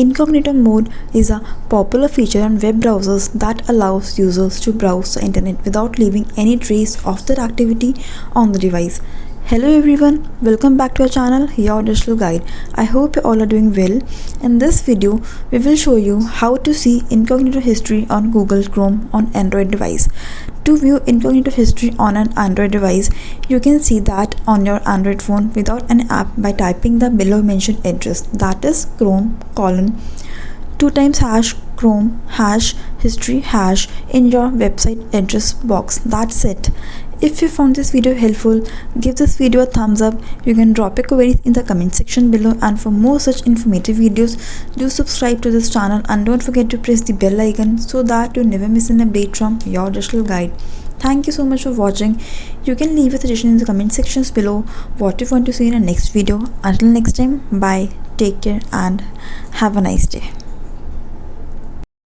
Incognito mode is a popular feature on web browsers that allows users to browse the internet without leaving any trace of their activity on the device. Hello everyone, welcome back to our channel, your digital guide. I hope you all are doing well. In this video, we will show you how to see incognito history on Google Chrome on Android device. To view incognito history on an Android device, you can see that on your Android phone without an app by typing the below mentioned address, that is chrome colon 2 times hash chrome hash history hash in your website address box. That's it. If you found this video helpful, give this video a thumbs up. You can drop your queries in the comment section below, and for more such informative videos, do subscribe to this channel and don't forget to press the bell icon so that you never miss an update from your digital guide. Thank you so much for watching. You can leave a suggestion in the comment sections below what you want to see in the next video. Until next time, bye, take care and have a nice day.